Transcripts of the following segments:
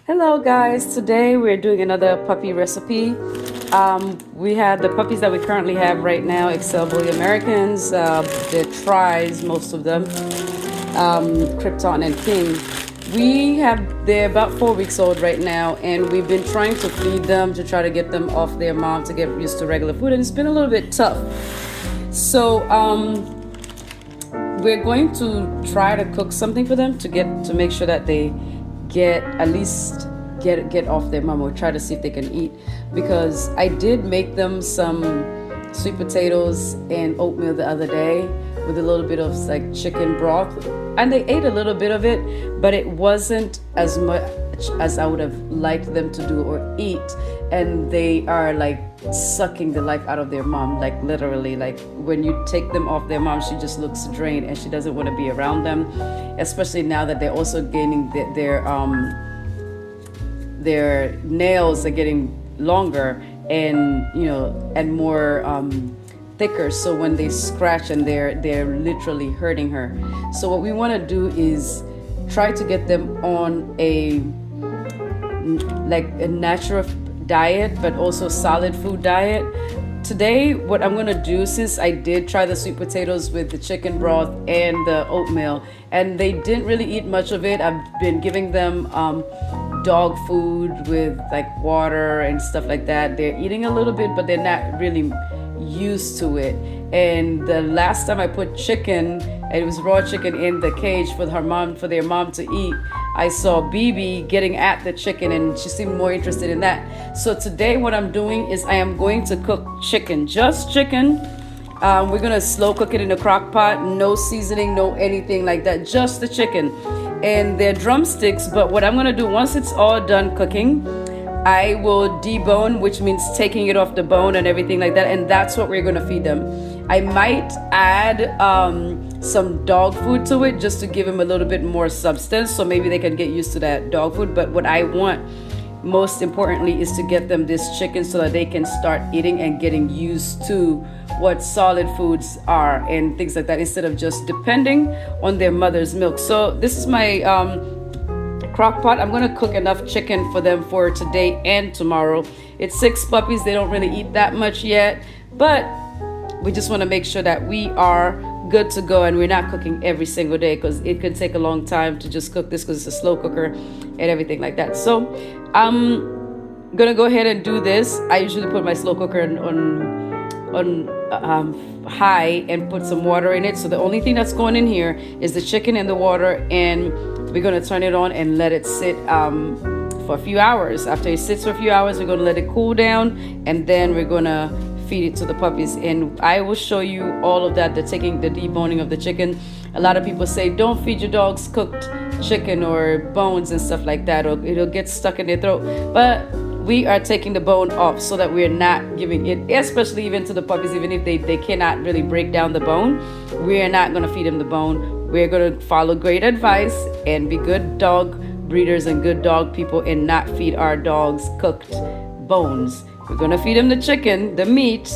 Hello guys, today we're doing another puppy recipe. We had the puppies that we currently have right now, Excel Bully Americans, they're tries, most of them, Krypton and King. They're about 4 weeks old right now, and we've been trying to feed them to try to get them off their mom to get used to regular food, and it's been a little bit tough. So we're going to try to cook something for them to make sure that they at least get off their mom, or try to see if they can eat, because I did make them some sweet potatoes and oatmeal the other day with a little bit of like chicken broth, and they ate a little bit of it, but it wasn't as much as I would have liked them to do or eat, and they are like sucking the life out of their mom, like literally. Like when you take them off their mom, she just looks drained and she doesn't want to be around them, especially now that they're also gaining their nails are getting longer and and more thicker, so when they scratch and they're literally hurting her. So what we want to do is try to get them on a natural diet, but also solid food diet. Today what I'm gonna do, since I did try the sweet potatoes with the chicken broth and the oatmeal and they didn't really eat much of it, I've been giving them dog food with like water and stuff like that. They're eating a little bit, but they're not really used to it. And the last time I put chicken, and it was raw chicken, in the cage for their mom to eat, I saw BB getting at the chicken and she seemed more interested in that. So today what I'm doing is I am going to cook chicken, just chicken. We're gonna slow cook it in a crock pot, no seasoning, no anything like that, just the chicken. And they're drumsticks, but what I'm gonna do once it's all done cooking, I will debone, which means taking it off the bone and everything like that, and that's what we're gonna feed them. I might add some dog food to it just to give them a little bit more substance, so maybe they can get used to that dog food. But what I want most importantly is to get them this chicken so that they can start eating and getting used to what solid foods are and things like that, instead of just depending on their mother's milk. So this is my crock pot. I'm gonna cook enough chicken for them for today and tomorrow. It's 6 puppies. They don't really eat that much yet, but we just want to make sure that we are good to go, and we're not cooking every single day, because it can take a long time to just cook this, because it's a slow cooker and everything like that. So I'm gonna go ahead and do this. I usually put my slow cooker on high and put some water in it, so the only thing that's going in here is the chicken and the water, and we're gonna turn it on and let it sit for a few hours. After it sits for a few hours, we're gonna let it cool down, and then we're gonna feed it to the puppies. And I will show you all of that, the deboning of the chicken. A lot of people say don't feed your dogs cooked chicken or bones and stuff like that, or it'll get stuck in their throat. But we are taking the bone off so that we're not giving it, especially even to the puppies, even if they cannot really break down the bone, we're not going to feed them the bone. We're going to follow great advice and be good dog breeders and good dog people and not feed our dogs cooked bones. We're going to feed them the chicken, the meat,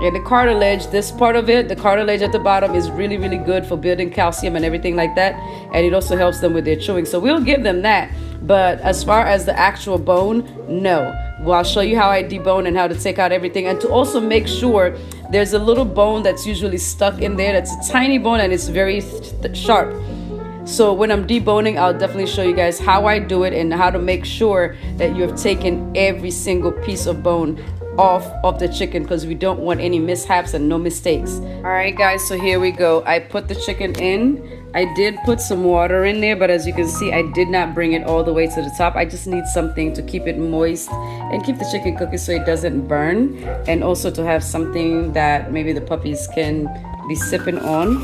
and the cartilage. This part of it, the cartilage at the bottom, is really, really good for building calcium and everything like that. And it also helps them with their chewing. So we'll give them that. But as far as the actual bone, no. Well, I'll show you how I debone and how to take out everything. And to also make sure, there's a little bone that's usually stuck in there. That's a tiny bone and it's very sharp. So when I'm deboning, I'll definitely show you guys how I do it and how to make sure that you have taken every single piece of bone off of the chicken, because we don't want any mishaps and no mistakes. All right guys, so here we go. I put the chicken in. I did put some water in there, but as you can see, I did not bring it all the way to the top. I just need something to keep it moist and keep the chicken cooking so it doesn't burn, and also to have something that maybe the puppies can be sipping on.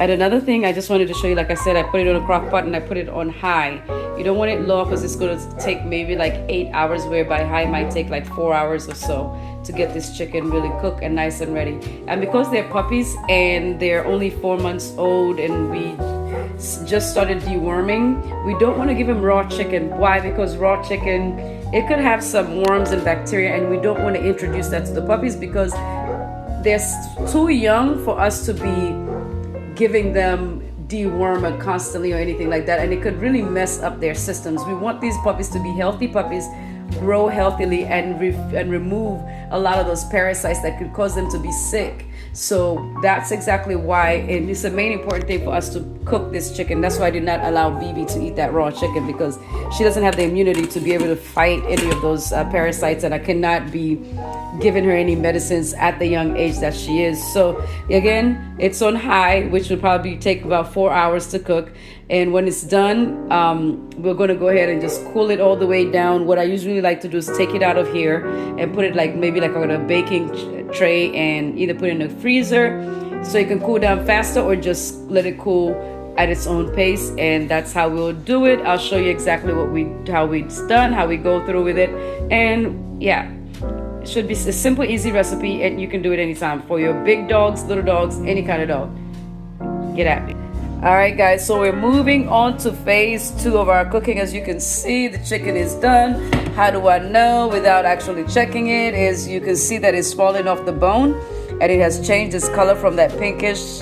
And another thing I just wanted to show you, like I said, I put it on a crock pot and I put it on high. You don't want it low, because it's going to take maybe like 8 hours, whereby high might take like 4 hours or so to get this chicken really cooked and nice and ready. And because they're puppies and they're only 4 months old and we just started deworming, we don't want to give them raw chicken. Why? Because raw chicken, it could have some worms and bacteria, and we don't want to introduce that to the puppies, because they're too young for us to be giving them deworm it constantly or anything like that, and it could really mess up their systems. We want these puppies to be healthy puppies, grow healthily, and remove a lot of those parasites that could cause them to be sick. So that's exactly why, and it's the main important thing for us to cook this chicken. That's why I did not allow BB to eat that raw chicken, because she doesn't have the immunity to be able to fight any of those parasites, and I cannot be giving her any medicines at the young age that she is. So again, it's on high, which will probably take about 4 hours to cook. And when it's done, we're going to go ahead and just cool it all the way down. What I usually like to do is take it out of here and put it maybe on a baking tray, and either put it in the freezer so it can cool down faster, or just let it cool at its own pace. And that's how we'll do it. I'll show you exactly how it's done, how we go through with it. And yeah, it should be a simple, easy recipe, and you can do it anytime for your big dogs, little dogs, any kind of dog. Get at me. All right, guys, so we're moving on to phase 2 of our cooking. As you can see, the chicken is done. How do I know without actually checking it? Is you can see that it's falling off the bone, and it has changed its color from that pinkish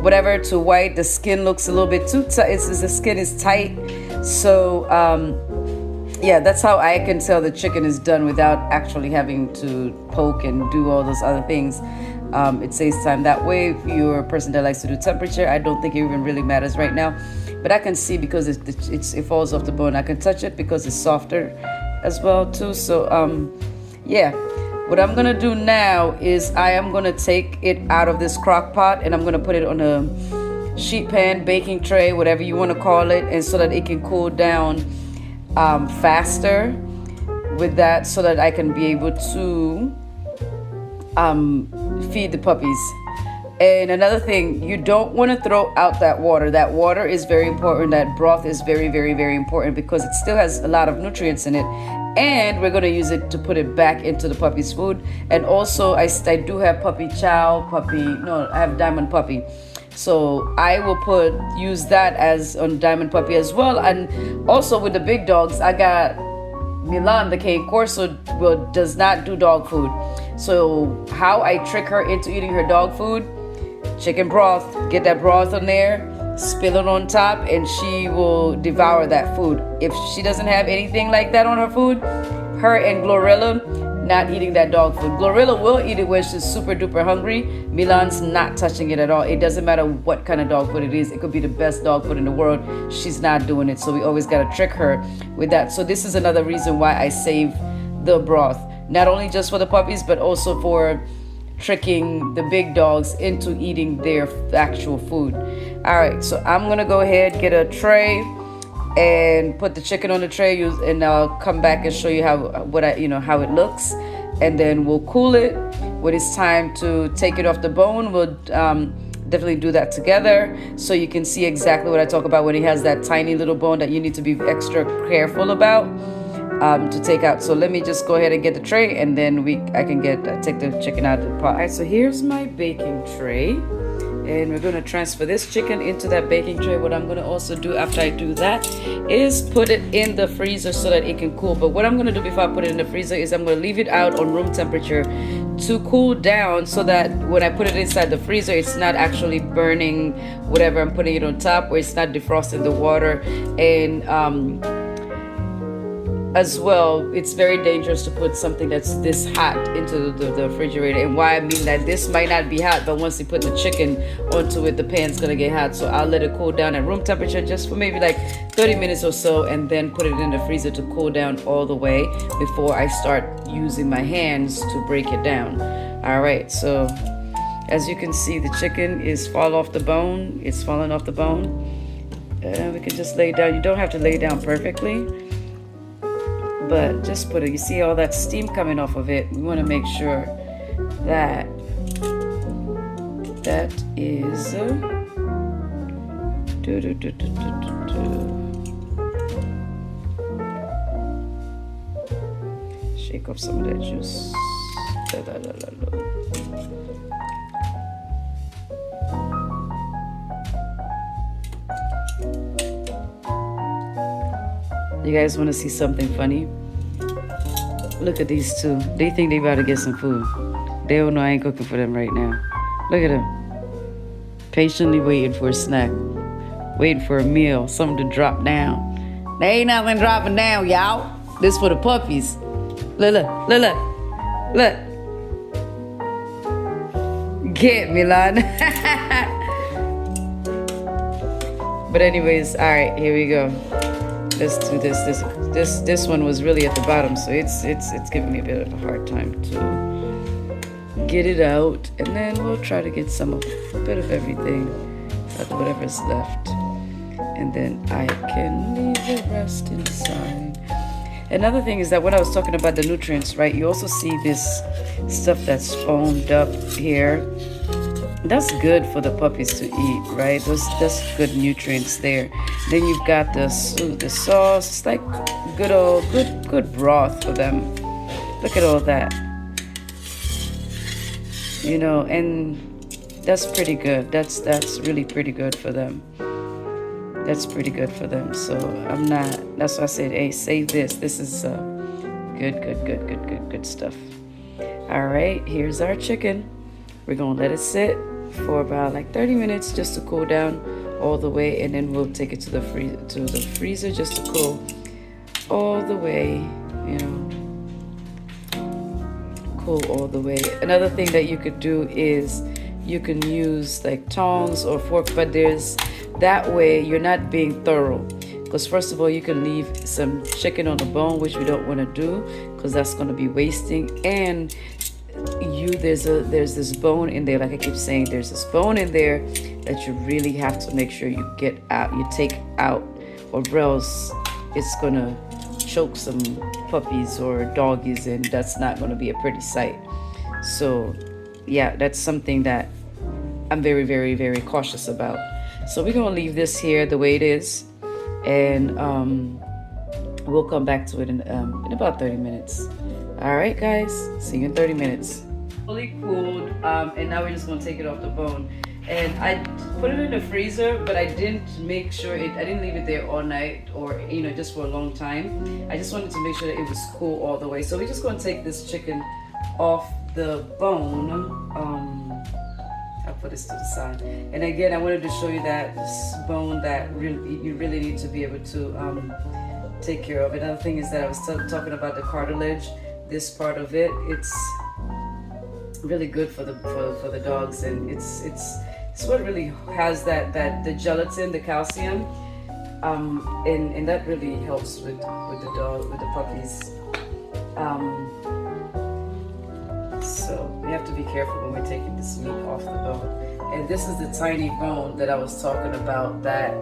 whatever to white. The skin looks a little bit too tight. The skin is tight. So yeah, that's how I can tell the chicken is done without actually having to poke and do all those other things. It saves time that way. If you're a person that likes to do temperature, I don't think it even really matters right now. But I can see, because it falls off the bone. I can touch it because it's softer as well too. So yeah, what I'm gonna do now is I am gonna take it out of this crock pot, and I'm gonna put it on a sheet pan, baking tray, whatever you want to call it, and so that it can cool down faster with that, so that I can be able to feed the puppies. And another thing, you don't want to throw out that water. That water is very important. That broth is very, very, very important, because it still has a lot of nutrients in it, and we're going to use it to put it back into the puppy's food. And also I do have puppy chow, I have diamond puppy, so I will use that as on diamond puppy as well. And also with the big dogs, I got Milan, the cane corso, does not do dog food. So how I trick her into eating her dog food: chicken broth, get that broth on there, spill it on top, and she will devour that food. If she doesn't have anything like that on her food, her and Glorilla not eating that dog food. Glorilla will eat it when she's super duper hungry. Milan's not touching it at all. It doesn't matter what kind of dog food it is. It could be the best dog food in the world. She's not doing it. So we always got to trick her with that. So this is another reason why I save the broth. Not only just for the puppies, but also for tricking the big dogs into eating their actual food. All right, so I'm gonna go ahead, get a tray, and put the chicken on the tray, and I'll come back and show you how it looks, and then we'll cool it. When it's time to take it off the bone, we'll definitely do that together, so you can see exactly what I talk about when it has that tiny little bone that you need to be extra careful about to take out. So let me just go ahead and get the tray, and then I can take the chicken out of the pot. All right, so here's my baking tray, and we're going to transfer this chicken into that baking tray. What I'm going to also do after I do that is put it in the freezer so that it can cool. But what I'm going to do before I put it in the freezer is I'm going to leave it out on room temperature to cool down, so that when I put it inside the freezer, it's not actually burning whatever I'm putting it on top, or it's not defrosting the water. And as well, it's very dangerous to put something that's this hot into the refrigerator. And why I mean that, this might not be hot, but once you put the chicken onto it, the pan's gonna get hot. So I'll let it cool down at room temperature just for maybe like 30 minutes or so, and then put it in the freezer to cool down all the way before I start using my hands to break it down. All right, so as you can see, the chicken is falling off the bone. It's falling off the bone. We can just lay down. You don't have to lay down perfectly, but just put it. You see all that steam coming off of it. We want to make sure that that is shake off some of that juice. You guys want to see something funny? Look at these two. They think they about to get some food. They don't know I ain't cooking for them right now. Look at them. Patiently waiting for a snack. waiting for a meal, something to drop down. There ain't nothing dropping down, y'all. This for the puppies. Look, look, look, look. Look. Get Milan. But anyways, all right, here we go. Let's do this. This one was really at the bottom, so it's giving me a bit of a hard time to get it out. And then we'll try to get a bit of everything, whatever's left. And then I can leave the rest inside. Another thing is that when I was talking about the nutrients, right, you also see this stuff that's foamed up here. That's good for the puppies to eat, right? That's good nutrients there. Then you've got the sauce. It's like good broth for them. Look at all that. You know, and that's pretty good. That's really pretty good for them. That's pretty good for them. So that's why I said, hey, save this. This is good stuff. All right, here's our chicken. We're gonna let it sit for about like 30 minutes just to cool down all the way, and then we'll take it to the freezer just to cool all the way, you know, cool all the way. Another thing that you could do is you can use like tongs or fork, but that way you're not being thorough, because first of all you can leave some chicken on the bone, which we don't want to do because that's going to be wasting. And there's this bone in there, like I keep saying, there's this bone in there that you really have to make sure you take out, or else it's gonna choke some puppies or doggies, and that's not gonna be a pretty sight. So yeah, that's something that I'm very, very, very cautious about. So we're gonna leave this here the way it is, and we'll come back to it in about 30 minutes. All right, guys, see you in 30 minutes. Fully cooled, and now we're just gonna take it off the bone. And I put it in the freezer, but I didn't make sure I didn't leave it there all night, or just for a long time. I just wanted to make sure that it was cool all the way. So we're just gonna take this chicken off the bone. I'll put this to the side. And again, I wanted to show you that this bone that you really need to be able to take care of. Another thing is that I was talking about the cartilage. This part of it, it's really good for the dogs, and it's what really has the gelatin, the calcium, and that really helps with the puppies. So we have to be careful when we're taking this meat off the bone. And this is the tiny bone that I was talking about that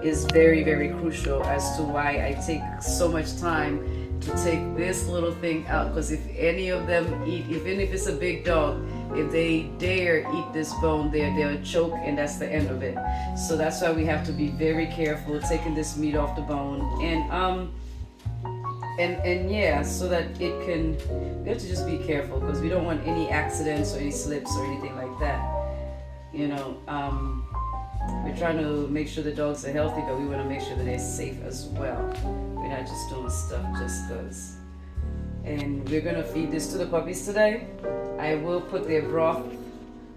is very, very crucial as to why I take so much time to take this little thing out, because if any of them eat, even if it's a big dog, if they dare eat this bone there, they'll choke, and that's the end of it. So that's why we have to be very careful taking this meat off the bone, and yeah, so that we have to just be careful, because we don't want any accidents or any slips or anything like that. We're trying to make sure the dogs are healthy, but we want to make sure that they're safe as well. We're not just doing stuff just because. And we're going to feed this to the puppies today. I will put their broth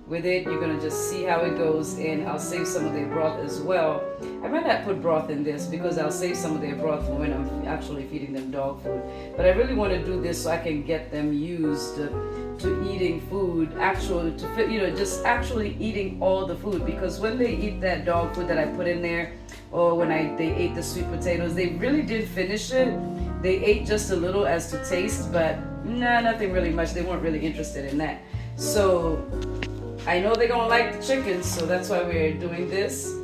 with it. You're going to just see how it goes, and I'll save some of their broth as well. I might not put broth in this because I'll save some of their broth for when I'm actually feeding them dog food. But I really want to do this so I can get them used to eating food, just actually eating all the food. Because when they eat that dog food that I put in there, or when they ate the sweet potatoes, they really did finish it. They ate just a little as to taste, but nothing really much. They weren't really interested in that. So I know they're gonna like the chicken, so that's why we're doing this.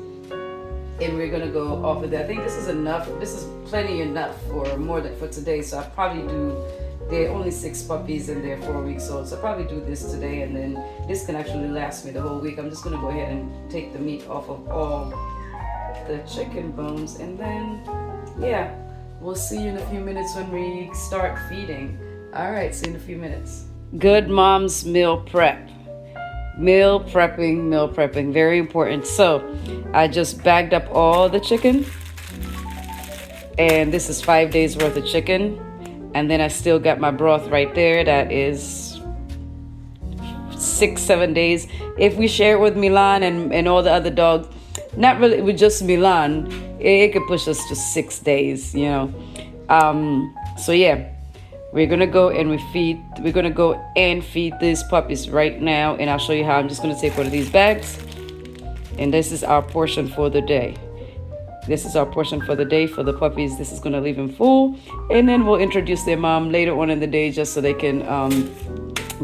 And we're gonna go off of that. I think this is enough. This is plenty enough for today. So I'll probably there are only 6 puppies and they're 4 weeks old. So I'll probably do this today, and then this can actually last me the whole week. I'm just gonna go ahead and take the meat off of all the chicken bones, and then yeah, we'll see you in a few minutes when we start feeding. All right, see you in a few minutes. Good mom's meal prep. Meal prepping, very important. So I just bagged up all the chicken, and this is 5 days worth of chicken, and then I still got my broth right there. That is 6-7 days. If we share it with Milan and all the other dogs, not really with just Milan, it could push us to 6 days, you know. So yeah, we're gonna go and feed these puppies right now, and I'll show you how. I'm just gonna take one of these bags, and this is our portion for the day. This is our portion for the day for the puppies. This is gonna leave them full, and then we'll introduce their mom later on in the day just so they can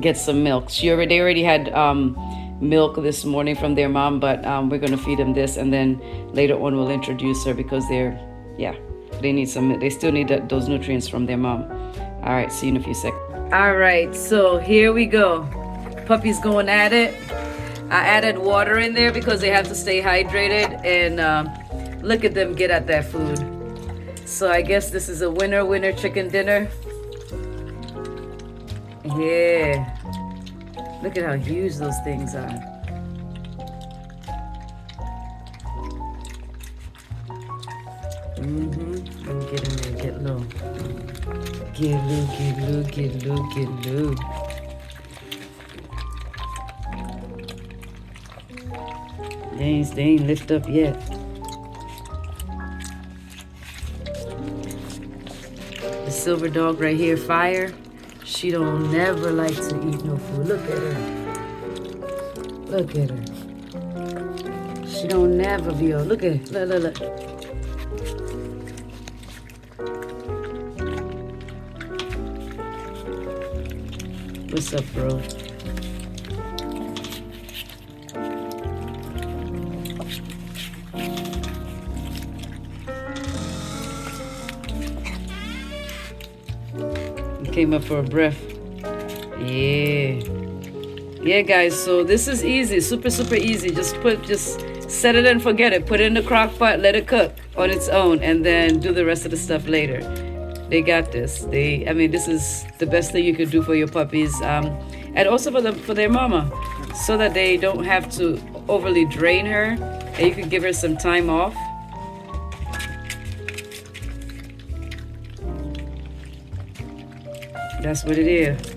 get some milk. They already had milk this morning from their mom, but we're gonna feed them this, and then later on we'll introduce her because they need some. They still need those nutrients from their mom. All right, see you in a few seconds. All right, so here we go. Puppies going at it. I added water in there because they have to stay hydrated, and look at them get at that food. So I guess this is a winner chicken dinner. Yeah. Look at how huge those things are. Let me get in there, get low. Get low, get low, get low, get low. They ain't lift up yet. The silver dog right here, Fire. She don't never like to eat no food. Look at her. Look at her. She don't never be on. Look at her. Look. What's up, bro? Came up for a breath. Yeah guys, so this is easy, super easy. Just set it and forget it. Put it in the crock pot, let it cook on its own, and then do the rest of the stuff later. They got this. This is the best thing you could do for your puppies, and also for their mama, so that they don't have to overly drain her, and you can give her some time off. That's what it is.